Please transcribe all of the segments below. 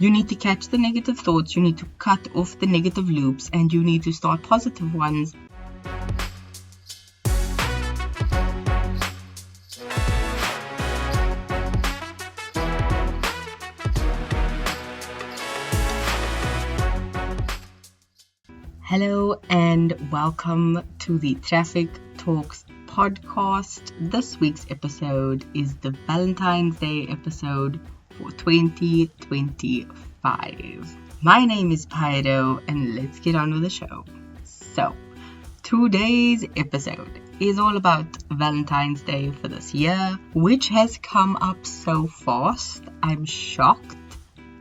You need to catch the negative thoughts, you need to cut off the negative loops, and you need to start positive ones. Hello and welcome to the Traffic Talks podcast. This week's episode is the Valentine's Day episode for 2025. My name is Pyro and let's get on with the show. So, today's episode is all about Valentine's Day for this year, which has come up so fast. I'm shocked,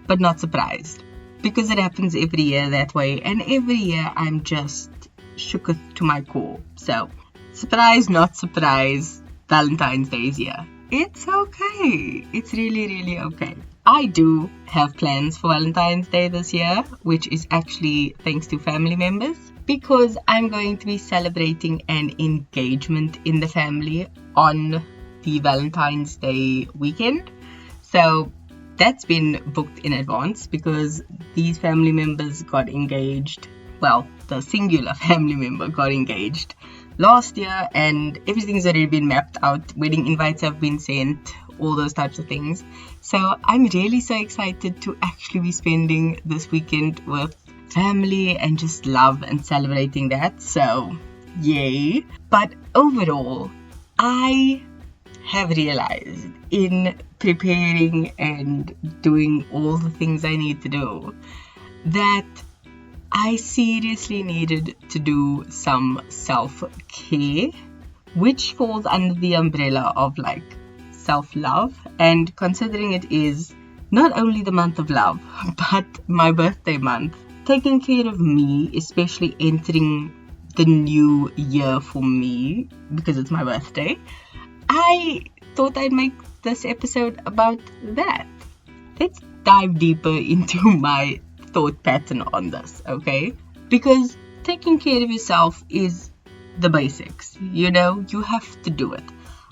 but not surprised. Because it happens every year that way, and every year I'm just shooketh to my core. So, surprise, not surprise, Valentine's Day is here. It's okay. It's really, really okay. I do have plans for Valentine's Day this year, which is actually thanks to family members, because I'm going to be celebrating an engagement in the family on the Valentine's Day weekend. So, that's been booked in advance because these family members got engaged. Well, the singular family member got engaged last year and everything's already been mapped out. Wedding invites have been sent, all those types of things. So I'm really so excited to actually be spending this weekend with family and just love and celebrating that. So, yay. But overall, I have realized in preparing and doing all the things I need to do that I seriously needed to do some self-care, which falls under the umbrella of like self-love. And considering it is not only the month of love but my birthday month, taking care of me, especially entering the new year for me because it's my birthday, I thought I'd make this episode about that. Let's dive deeper into my thought pattern on this, okay? Because taking care of yourself is the basics, you know, you have to do it.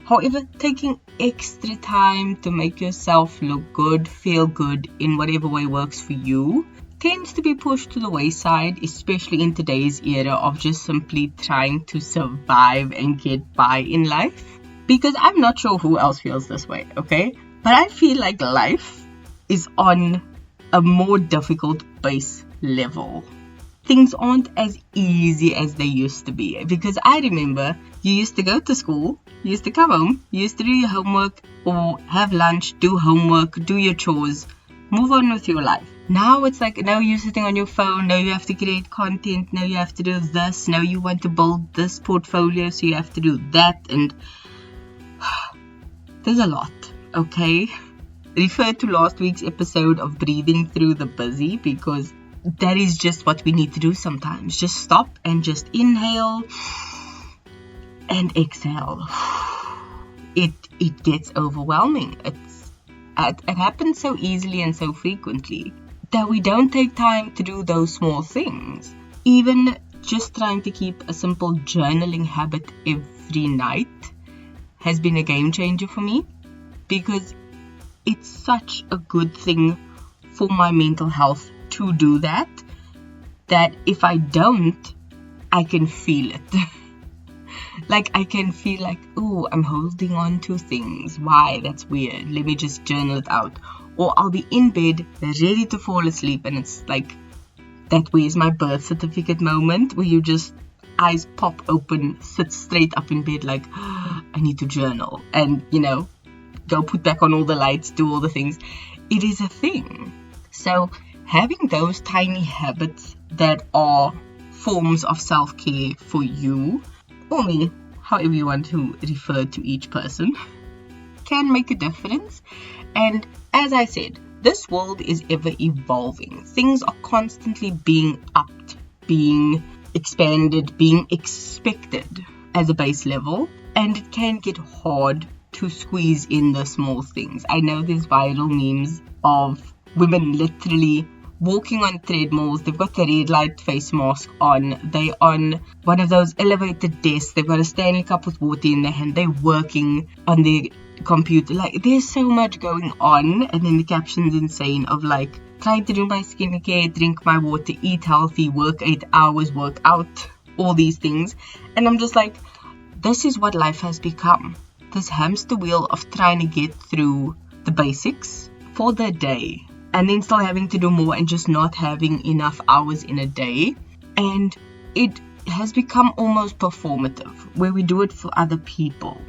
However, taking extra time to make yourself look good, feel good in whatever way works for you, tends to be pushed to the wayside, especially in today's era of just simply trying to survive and get by in life. Because I'm not sure who else feels this way, okay? But I feel like life is on a more difficult base level. Things aren't as easy as they used to be. Because I remember you used to go to school, you used to come home, you used to do your homework or have lunch, do homework, do your chores, move on with your life. Now it's like, now you're sitting on your phone, now you have to create content, now you have to do this, now you want to build this portfolio, so you have to do that, and there's a lot, okay? Refer to last week's episode of Breathing Through the Busy, because that is just what we need to do sometimes. Just stop and just inhale and exhale. It gets overwhelming. It happens so easily and so frequently that we don't take time to do those small things. Even just trying to keep a simple journaling habit every night has been a game changer for me, because it's such a good thing for my mental health to do that if I don't, I can feel it. Like I can feel like, oh, I'm holding on to things. Why? That's weird. Let me just journal it out. Or I'll be in bed ready to fall asleep and it's like that where's my birth certificate moment where you just eyes pop open, sit straight up in bed like, oh, I need to journal. And, you know, go put back on all the lights, do all the things. It is a thing. So having those tiny habits that are forms of self-care for you, or me, however you want to refer to each person, can make a difference. And as I said, this world is ever evolving. Things are constantly being upped, being expanded, being expected as a base level, and it can get hard to squeeze in the small things. I know there's viral memes of women literally walking on treadmills. They've got the red light face mask on. They're on one of those elevated desks. They've got a Stanley cup with water in their hand. They're working on their computer. Like, there's so much going on. And then the caption's insane of like, trying to do my skincare, drink my water, eat healthy, work 8 hours, work out, all these things. And I'm just like, this is what life has become. This hamster wheel of trying to get through the basics for the day and then still having to do more and just not having enough hours in a day. And it has become almost performative where we do it for other people.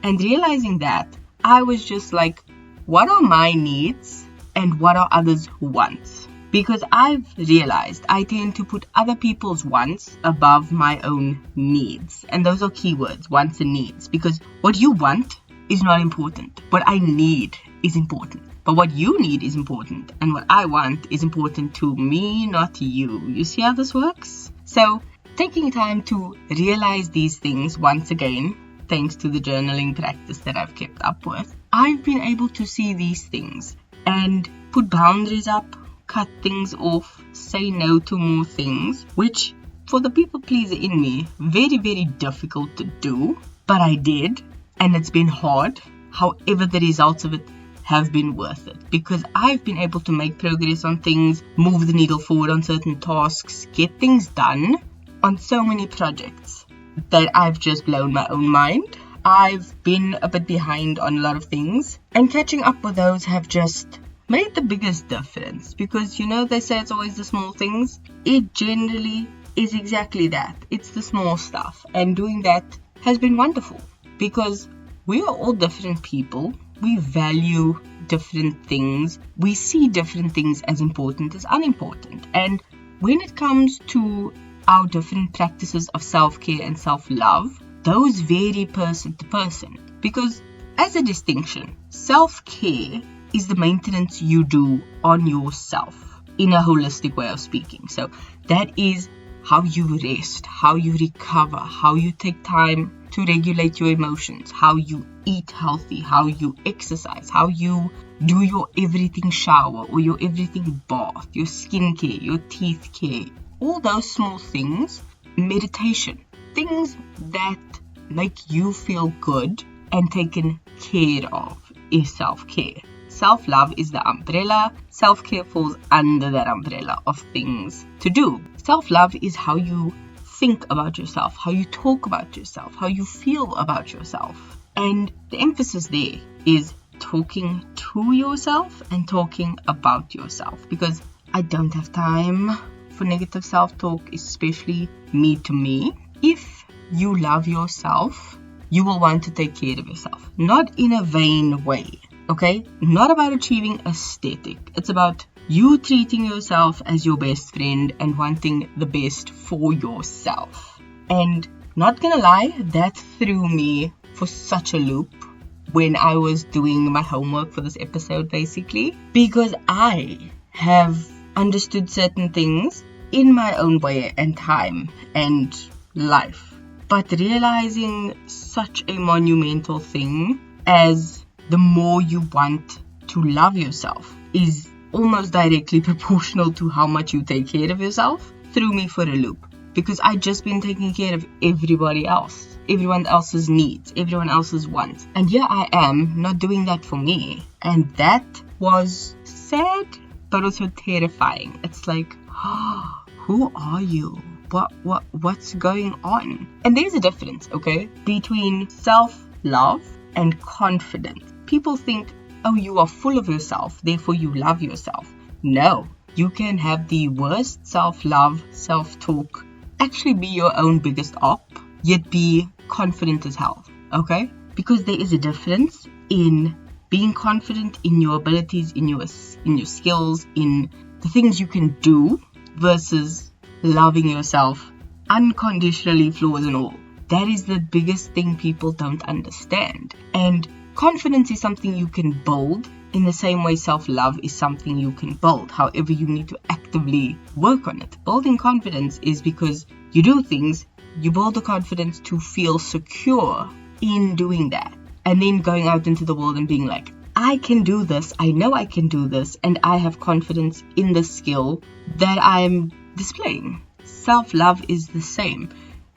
And realizing that, I was just like, what are my needs and what are others' wants? Because I've realized I tend to put other people's wants above my own needs. And those are keywords, wants and needs. Because what you want is not important. What I need is important. But what you need is important. And what I want is important to me, not you. You see how this works? So, taking time to realize these things once again, thanks to the journaling practice that I've kept up with, I've been able to see these things and put boundaries up, cut things off, say no to more things, which for the people pleaser in me, very, very difficult to do, but I did, and it's been hard. However, the results of it have been worth it because I've been able to make progress on things, move the needle forward on certain tasks, get things done on so many projects that I've just blown my own mind. I've been a bit behind on a lot of things, and catching up with those have just made the biggest difference because, you know, they say it's always the small things. It generally is exactly that. It's the small stuff, and doing that has been wonderful because we are all different people. We value different things. We see different things as important as unimportant. And when it comes to our different practices of self-care and self-love, those vary person to person. Because as a distinction, self-care is the maintenance you do on yourself in a holistic way of speaking. So that is how you rest, how you recover, how you take time to regulate your emotions, how you eat healthy, how you exercise, how you do your everything shower or your everything bath, your skincare, your teeth care, all those small things, meditation, things that make you feel good and taken care of is self-care. Self-love is the umbrella. Self-care falls under that umbrella of things to do. Self-love is how you think about yourself, how you talk about yourself, how you feel about yourself. And the emphasis there is talking to yourself and talking about yourself, because I don't have time for negative self-talk, especially me to me. If you love yourself, you will want to take care of yourself, not in a vain way. Okay, not about achieving aesthetic. It's about you treating yourself as your best friend and wanting the best for yourself. And not gonna lie, that threw me for such a loop when I was doing my homework for this episode, basically, because I have understood certain things in my own way and time and life, but realizing such a monumental thing as the more you want to love yourself is almost directly proportional to how much you take care of yourself, threw me for a loop. Because I'd just been taking care of everybody else, everyone else's needs, everyone else's wants. And here I am not doing that for me. And that was sad, but also terrifying. It's like, oh, who are you? What's going on? And there's a difference, okay, between self-love and confidence. People think, oh, you are full of yourself, therefore you love yourself. No, you can have the worst self-love, self-talk, actually be your own biggest op, yet be confident as hell, okay? Because there is a difference in being confident in your abilities, in your skills, in the things you can do, versus loving yourself unconditionally, flaws and all. That is the biggest thing people don't understand. And confidence is something you can build in the same way self-love is something you can build. However, you need to actively work on it. Building confidence is because you do things, you build the confidence to feel secure in doing that. And then going out into the world and being like, I can do this, I know I can do this, and I have confidence in the skill that I'm displaying. Self-love is the same.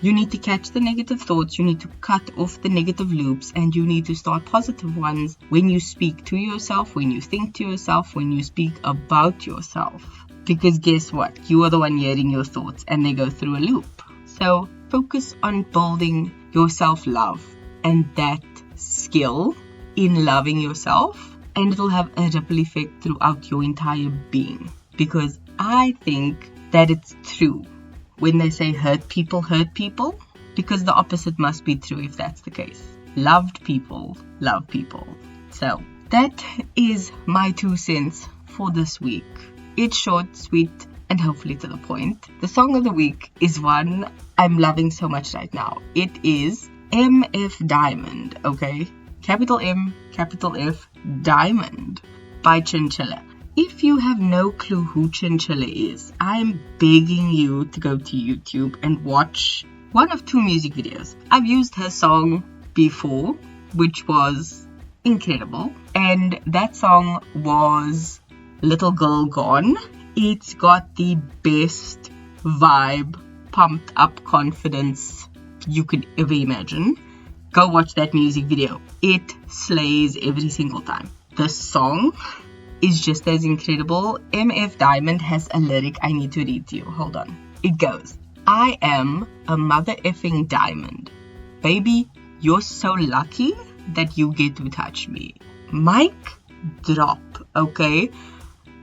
You need to catch the negative thoughts, you need to cut off the negative loops, and you need to start positive ones when you speak to yourself, when you think to yourself, when you speak about yourself. Because guess what? You are the one hearing your thoughts and they go through a loop. So focus on building your self-love and that skill in loving yourself, and it'll have a ripple effect throughout your entire being. Because I think that it's true when they say hurt people, because the opposite must be true if that's the case. Loved people love people. So that is my 2 cents for this week. It's short, sweet, and hopefully to the point. The song of the week is one I'm loving so much right now. It is MF Diamond, okay? Capital M, capital F, Diamond by CHINCHILLA. If you have no clue who CHINCHILLA is, I'm begging you to go to YouTube and watch one of 2 music videos. I've used her song before, which was incredible. And that song was Little Girl Gone. It's got the best vibe, pumped up confidence you could ever imagine. Go watch that music video. It slays every single time. The song is just as incredible. MF Diamond has a lyric I need to read to you. Hold on. It goes, I am a mother effing diamond. Baby, you're so lucky that you get to touch me. Mic drop, okay?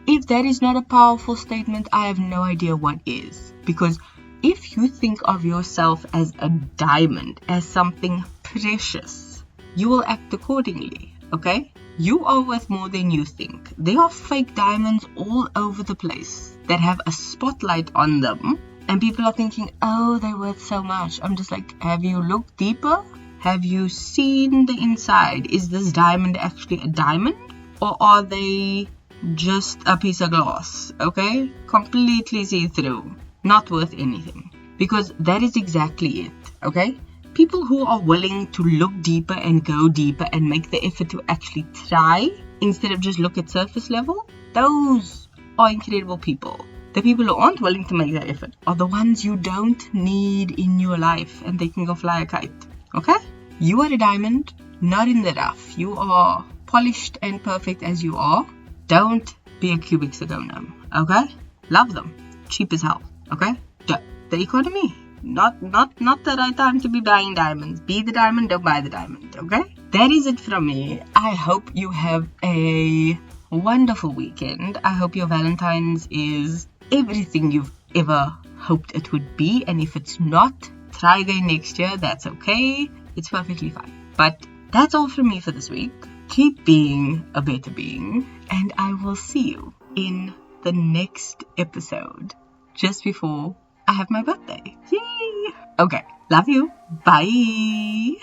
If that is not a powerful statement, I have no idea what is. Because if you think of yourself as a diamond, as something precious, you will act accordingly, okay? You are worth more than you think. There are fake diamonds all over the place that have a spotlight on them, and people are thinking, oh, they're worth so much. I'm just like, have you looked deeper? Have you seen the inside? Is this diamond actually a diamond? Or are they just a piece of glass, okay? Completely see-through. Not worth anything. Because that is exactly it, okay? People who are willing to look deeper and go deeper and make the effort to actually try instead of just look at surface level, those are incredible people. The people who aren't willing to make that effort are the ones you don't need in your life, and they can go fly a kite, okay? You are a diamond, not in the rough. You are polished and perfect as you are. Don't be a cubic zirconium, okay? Love them. Cheap as hell, okay? The economy. Not the right time to be buying diamonds. Be the diamond, don't buy the diamond, okay? That is it from me. I hope you have a wonderful weekend. I hope your Valentine's is everything you've ever hoped it would be. And if it's not, try again next year. That's okay. It's perfectly fine. But that's all from me for this week. Keep being a better being. And I will see you in the next episode. Just before I have my birthday. Yay! Okay. Love you. Bye.